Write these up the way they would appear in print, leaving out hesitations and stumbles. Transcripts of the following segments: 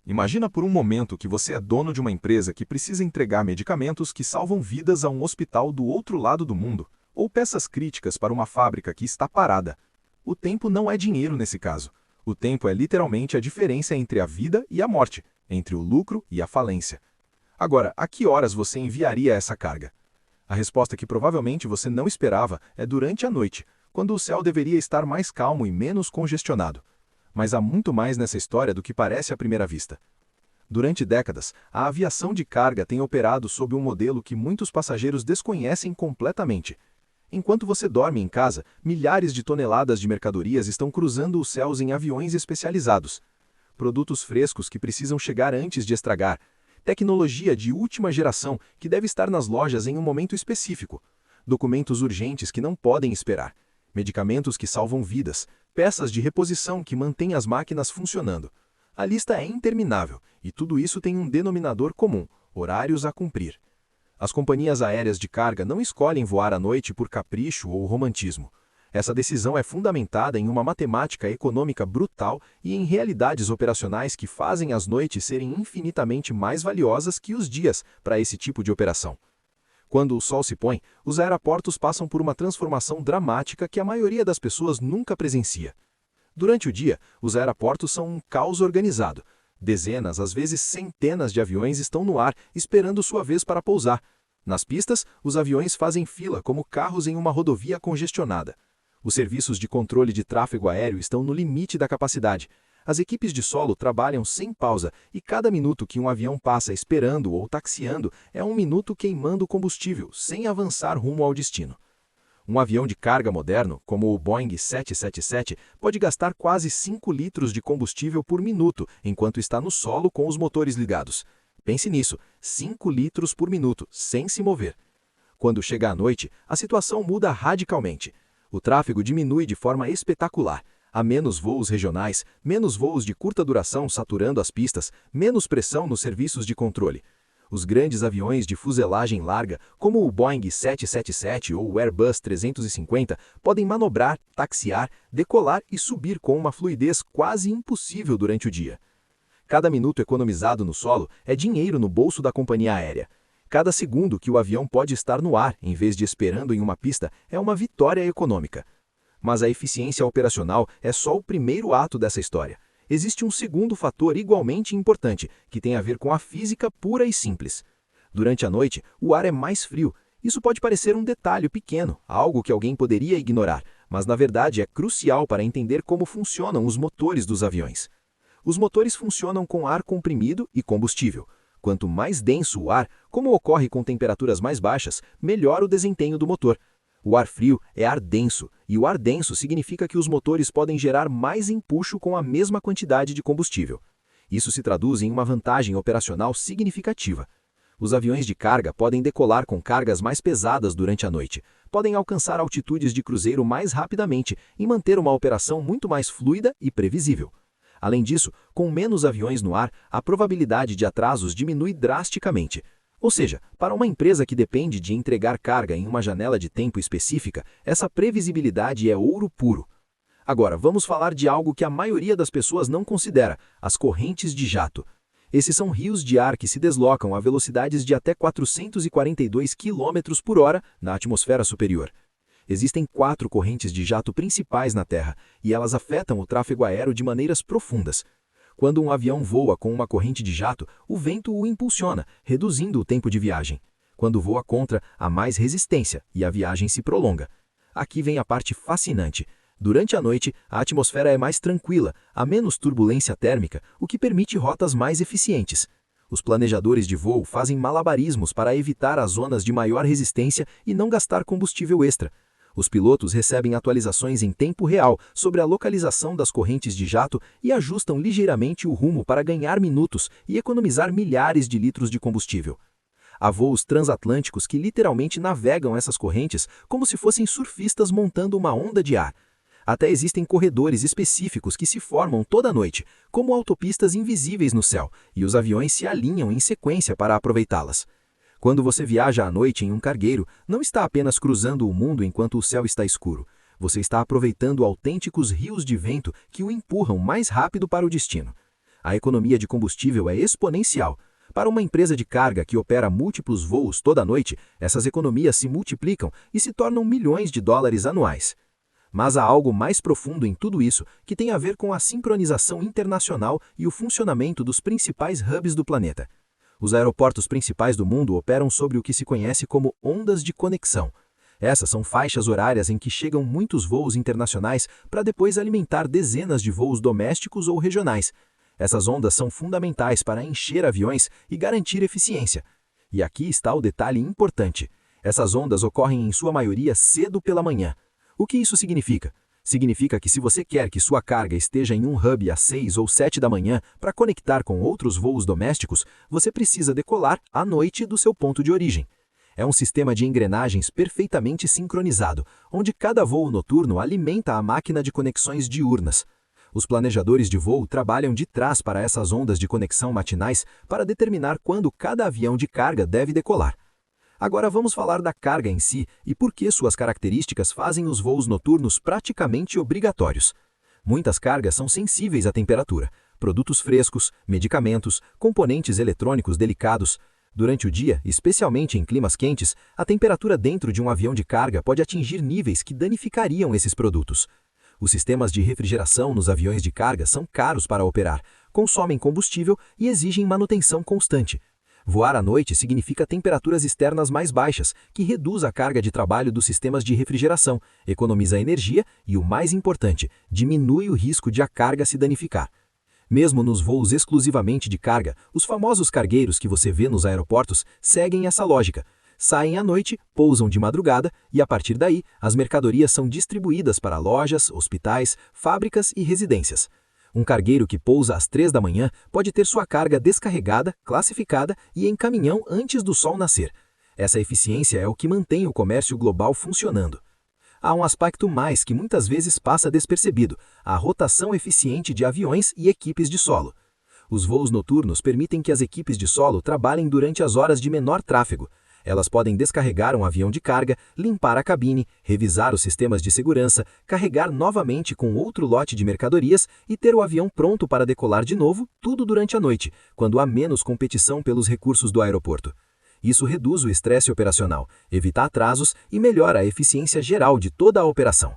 Imagina por um momento que você é dono de uma empresa que precisa entregar medicamentos que salvam vidas a um hospital do outro lado do mundo, ou peças críticas para uma fábrica que está parada. O tempo não é dinheiro nesse caso. O tempo é literalmente a diferença entre a vida e a morte, entre o lucro e a falência. Agora, a que horas você enviaria essa carga? A resposta que provavelmente você não esperava é durante a noite, quando o céu deveria estar mais calmo e menos congestionado. Mas há muito mais nessa história do que parece à primeira vista. Durante décadas, a aviação de carga tem operado sob um modelo que muitos passageiros desconhecem completamente. Enquanto você dorme em casa, milhares de toneladas de mercadorias estão cruzando os céus em aviões especializados. Produtos frescos que precisam chegar antes de estragar. Tecnologia de última geração que deve estar nas lojas em um momento específico. Documentos urgentes que não podem esperar. Medicamentos que salvam vidas. Peças de reposição que mantêm as máquinas funcionando. A lista é interminável, e tudo isso tem um denominador comum: horários a cumprir. As companhias aéreas de carga não escolhem voar à noite por capricho ou romantismo. Essa decisão é fundamentada em uma matemática econômica brutal e em realidades operacionais que fazem as noites serem infinitamente mais valiosas que os dias para esse tipo de operação. Quando o sol se põe, os aeroportos passam por uma transformação dramática que a maioria das pessoas nunca presencia. Durante o dia, os aeroportos são um caos organizado. Dezenas, às vezes centenas de aviões estão no ar, esperando sua vez para pousar. Nas pistas, os aviões fazem fila como carros em uma rodovia congestionada. Os serviços de controle de tráfego aéreo estão no limite da capacidade. As equipes de solo trabalham sem pausa e cada minuto que um avião passa esperando ou taxiando é um minuto queimando combustível, sem avançar rumo ao destino. Um avião de carga moderno, como o Boeing 777, pode gastar quase 5 litros de combustível por minuto enquanto está no solo com os motores ligados. Pense nisso, 5 litros por minuto, sem se mover. Quando chega a noite, a situação muda radicalmente. O tráfego diminui de forma espetacular. Há menos voos regionais, menos voos de curta duração saturando as pistas, menos pressão nos serviços de controle. Os grandes aviões de fuselagem larga, como o Boeing 777 ou o Airbus 350, podem manobrar, taxiar, decolar e subir com uma fluidez quase impossível durante o dia. Cada minuto economizado no solo é dinheiro no bolso da companhia aérea. Cada segundo que o avião pode estar no ar, em vez de esperando em uma pista, é uma vitória econômica. Mas a eficiência operacional é só o primeiro ato dessa história. Existe um segundo fator igualmente importante, que tem a ver com a física pura e simples. Durante a noite, o ar é mais frio. Isso pode parecer um detalhe pequeno, algo que alguém poderia ignorar, mas na verdade é crucial para entender como funcionam os motores dos aviões. Os motores funcionam com ar comprimido e combustível. Quanto mais denso o ar, como ocorre com temperaturas mais baixas, melhor o desempenho do motor. O ar frio é ar denso, e o ar denso significa que os motores podem gerar mais empuxo com a mesma quantidade de combustível. Isso se traduz em uma vantagem operacional significativa. Os aviões de carga podem decolar com cargas mais pesadas durante a noite, podem alcançar altitudes de cruzeiro mais rapidamente e manter uma operação muito mais fluida e previsível. Além disso, com menos aviões no ar, a probabilidade de atrasos diminui drasticamente. Ou seja, para uma empresa que depende de entregar carga em uma janela de tempo específica, essa previsibilidade é ouro puro. Agora, vamos falar de algo que a maioria das pessoas não considera: as correntes de jato. Esses são rios de ar que se deslocam a velocidades de até 442 km por hora na atmosfera superior. Existem 4 correntes de jato principais na Terra, e elas afetam o tráfego aéreo de maneiras profundas. Quando um avião voa com uma corrente de jato, o vento o impulsiona, reduzindo o tempo de viagem. Quando voa contra, há mais resistência e a viagem se prolonga. Aqui vem a parte fascinante. Durante a noite, a atmosfera é mais tranquila, há menos turbulência térmica, o que permite rotas mais eficientes. Os planejadores de voo fazem malabarismos para evitar as zonas de maior resistência e não gastar combustível extra. Os pilotos recebem atualizações em tempo real sobre a localização das correntes de jato e ajustam ligeiramente o rumo para ganhar minutos e economizar milhares de litros de combustível. Há voos transatlânticos que literalmente navegam essas correntes como se fossem surfistas montando uma onda de ar. Até existem corredores específicos que se formam toda noite, como autopistas invisíveis no céu, e os aviões se alinham em sequência para aproveitá-las. Quando você viaja à noite em um cargueiro, não está apenas cruzando o mundo enquanto o céu está escuro. Você está aproveitando autênticos rios de vento que o empurram mais rápido para o destino. A economia de combustível é exponencial. Para uma empresa de carga que opera múltiplos voos toda noite, essas economias se multiplicam e se tornam milhões de dólares anuais. Mas há algo mais profundo em tudo isso, que tem a ver com a sincronização internacional e o funcionamento dos principais hubs do planeta. Os aeroportos principais do mundo operam sobre o que se conhece como ondas de conexão. Essas são faixas horárias em que chegam muitos voos internacionais para depois alimentar dezenas de voos domésticos ou regionais. Essas ondas são fundamentais para encher aviões e garantir eficiência. E aqui está o detalhe importante. Essas ondas ocorrem em sua maioria cedo pela manhã. O que isso significa? Significa que se você quer que sua carga esteja em um hub às 6 ou 7 da manhã para conectar com outros voos domésticos, você precisa decolar à noite do seu ponto de origem. É um sistema de engrenagens perfeitamente sincronizado, onde cada voo noturno alimenta a máquina de conexões diurnas. Os planejadores de voo trabalham de trás para essas ondas de conexão matinais para determinar quando cada avião de carga deve decolar. Agora vamos falar da carga em si e por que suas características fazem os voos noturnos praticamente obrigatórios. Muitas cargas são sensíveis à temperatura, produtos frescos, medicamentos, componentes eletrônicos delicados. Durante o dia, especialmente em climas quentes, a temperatura dentro de um avião de carga pode atingir níveis que danificariam esses produtos. Os sistemas de refrigeração nos aviões de carga são caros para operar, consomem combustível e exigem manutenção constante. Voar à noite significa temperaturas externas mais baixas, que reduz a carga de trabalho dos sistemas de refrigeração, economiza energia e, o mais importante, diminui o risco de a carga se danificar. Mesmo nos voos exclusivamente de carga, os famosos cargueiros que você vê nos aeroportos seguem essa lógica. Saem à noite, pousam de madrugada e, a partir daí, as mercadorias são distribuídas para lojas, hospitais, fábricas e residências. Um cargueiro que pousa às 3 da manhã pode ter sua carga descarregada, classificada e em caminhão antes do sol nascer. Essa eficiência é o que mantém o comércio global funcionando. Há um aspecto mais que muitas vezes passa despercebido: a rotação eficiente de aviões e equipes de solo. Os voos noturnos permitem que as equipes de solo trabalhem durante as horas de menor tráfego. Elas podem descarregar um avião de carga, limpar a cabine, revisar os sistemas de segurança, carregar novamente com outro lote de mercadorias e ter o avião pronto para decolar de novo, tudo durante a noite, quando há menos competição pelos recursos do aeroporto. Isso reduz o estresse operacional, evita atrasos e melhora a eficiência geral de toda a operação.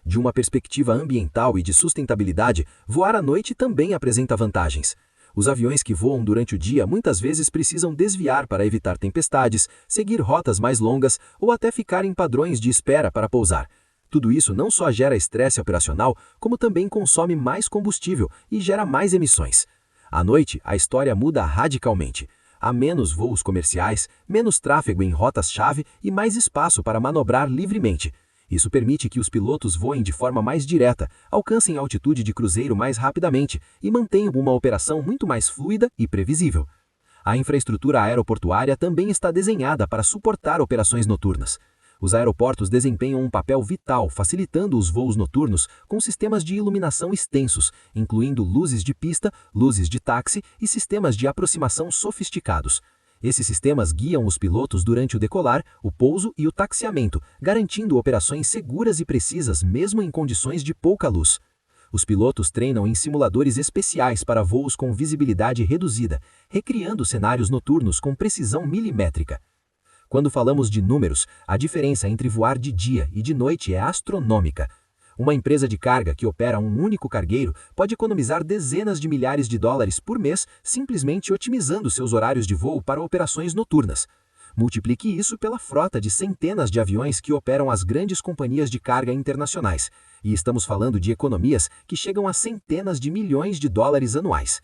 De uma perspectiva ambiental e de sustentabilidade, voar à noite também apresenta vantagens. Os aviões que voam durante o dia muitas vezes precisam desviar para evitar tempestades, seguir rotas mais longas ou até ficar em padrões de espera para pousar. Tudo isso não só gera estresse operacional, como também consome mais combustível e gera mais emissões. À noite, a história muda radicalmente. Há menos voos comerciais, menos tráfego em rotas-chave e mais espaço para manobrar livremente. Isso permite que os pilotos voem de forma mais direta, alcancem altitude de cruzeiro mais rapidamente e mantenham uma operação muito mais fluida e previsível. A infraestrutura aeroportuária também está desenhada para suportar operações noturnas. Os aeroportos desempenham um papel vital, facilitando os voos noturnos com sistemas de iluminação extensos, incluindo luzes de pista, luzes de táxi e sistemas de aproximação sofisticados. Esses sistemas guiam os pilotos durante o decolar, o pouso e o taxiamento, garantindo operações seguras e precisas mesmo em condições de pouca luz. Os pilotos treinam em simuladores especiais para voos com visibilidade reduzida, recriando cenários noturnos com precisão milimétrica. Quando falamos de números, a diferença entre voar de dia e de noite é astronômica. Uma empresa de carga que opera um único cargueiro pode economizar dezenas de milhares de dólares por mês simplesmente otimizando seus horários de voo para operações noturnas. Multiplique isso pela frota de centenas de aviões que operam as grandes companhias de carga internacionais, e estamos falando de economias que chegam a centenas de milhões de dólares anuais.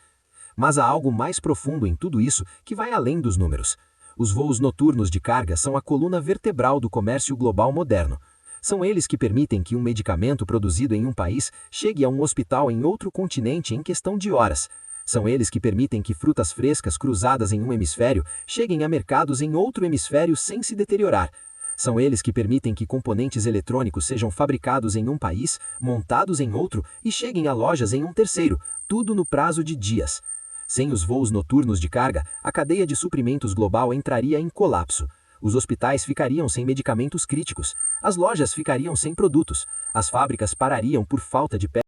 Mas há algo mais profundo em tudo isso que vai além dos números. Os voos noturnos de carga são a coluna vertebral do comércio global moderno. São eles que permitem que um medicamento produzido em um país chegue a um hospital em outro continente em questão de horas. São eles que permitem que frutas frescas cruzadas em um hemisfério cheguem a mercados em outro hemisfério sem se deteriorar. São eles que permitem que componentes eletrônicos sejam fabricados em um país, montados em outro e cheguem a lojas em um terceiro, tudo no prazo de dias. Sem os voos noturnos de carga, a cadeia de suprimentos global entraria em colapso. Os hospitais ficariam sem medicamentos críticos, as lojas ficariam sem produtos, as fábricas parariam por falta de peças.